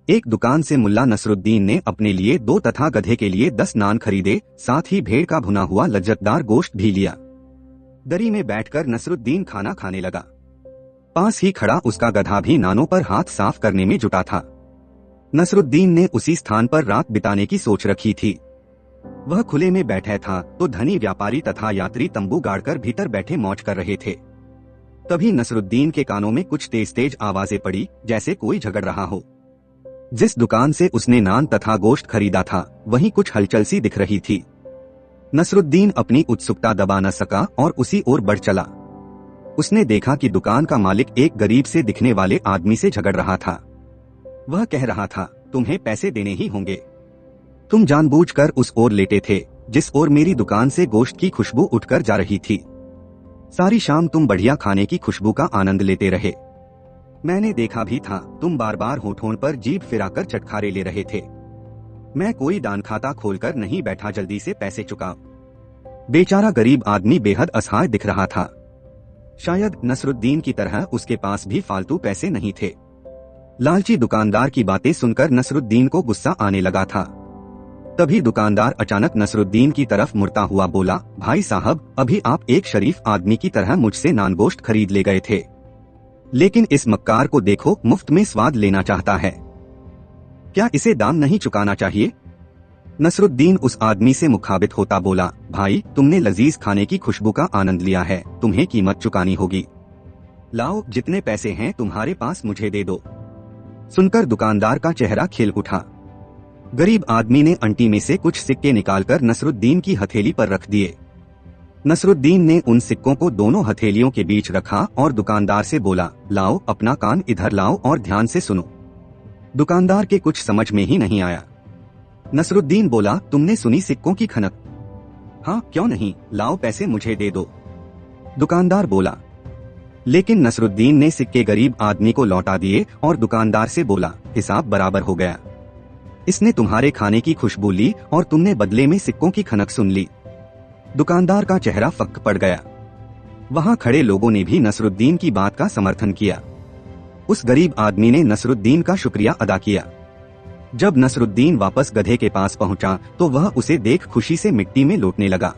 एक दुकान से मुल्ला नसरुद्दीन ने अपने लिए 2 तथा गधे के लिए 10 नान खरीदे, साथ ही भेड़ का भुना हुआ लज्जतदार गोश्त भी लिया। दरी में बैठकर नसरुद्दीन खाना खाने लगा। पास ही खड़ा उसका गधा भी नानों पर हाथ साफ करने में जुटा था। नसरुद्दीन ने उसी स्थान पर रात बिताने की सोच रखी थी। वह खुले में बैठा था तो धनी व्यापारी तथा यात्री तंबू गाड़कर भीतर बैठे मौज कर रहे थे। तभी नसरुद्दीन के कानों में कुछ तेज तेज आवाजें पड़ी, जैसे कोई झगड़ रहा हो। जिस दुकान से उसने नान तथा गोश्त खरीदा था वहीं कुछ हलचल सी दिख रही थी। नसरुद्दीन अपनी उत्सुकता दबा न सका और उसी ओर बढ़ चला। उसने देखा कि दुकान का मालिक एक गरीब से दिखने वाले आदमी से झगड़ रहा था। वह कह रहा था, तुम्हें पैसे देने ही होंगे। तुम जानबूझकर उस ओर लेटे थे जिस ओर मेरी दुकान से गोश्त की खुशबू उठकर जा रही थी। सारी शाम तुम बढ़िया खाने की खुशबू का आनंद लेते रहे। मैंने देखा भी था, तुम बार बार होठों पर जीभ फिराकर चटखारे ले रहे थे। मैं कोई दान खाता खोलकर नहीं बैठा, जल्दी से पैसे चुकाओ। बेचारा गरीब आदमी बेहद असहाय दिख रहा था। शायद नसरुद्दीन की तरह उसके पास भी फालतू पैसे नहीं थे। लालची दुकानदार की बातें सुनकर नसरुद्दीन को गुस्सा आने लगा था। तभी दुकानदार अचानक नसरुद्दीन की तरफ मुड़ता हुआ बोला, भाई साहब, अभी आप एक शरीफ आदमी की तरह मुझसे नान गोश्त खरीद ले गए थे, लेकिन इस मक्कार को देखो, मुफ्त में स्वाद लेना चाहता है। क्या इसे दाम नहीं चुकाना चाहिए? नसरुद्दीन उस आदमी से मुखाबित होता बोला, भाई, तुमने लजीज खाने की खुशबू का आनंद लिया है, तुम्हें कीमत चुकानी होगी। लाओ, जितने पैसे हैं तुम्हारे पास मुझे दे दो। सुनकर दुकानदार का चेहरा खिल उठा। गरीब आदमी ने अंटी में से कुछ सिक्के निकालकर नसरुद्दीन की हथेली पर रख दिए। नसरुद्दीन ने उन सिक्कों को दोनों हथेलियों के बीच रखा और दुकानदार से बोला, लाओ, अपना कान इधर लाओ और ध्यान से सुनो। दुकानदार के कुछ समझ में ही नहीं आया। नसरुद्दीन बोला, तुमने सुनी सिक्कों की खनक? हाँ, क्यों नहीं, लाओ, पैसे मुझे दे दो। दुकानदार बोला। लेकिन नसरुद्दीन ने सिक्के गरीब आदमी को लौटा दिए और दुकानदार से बोला, हिसाब बराबर हो गया। इसने तुम्हारे खाने की खुशबू ली और तुमने बदले में सिक्कों की खनक सुन ली। दुकानदार का चेहरा फक्क पड़ गया। वहां खड़े लोगों ने भी नसरुद्दीन की बात का समर्थन किया। उस गरीब आदमी ने नसरुद्दीन का शुक्रिया अदा किया। जब नसरुद्दीन वापस गधे के पास पहुंचा तो वह उसे देख खुशी से मिट्टी में लौटने लगा।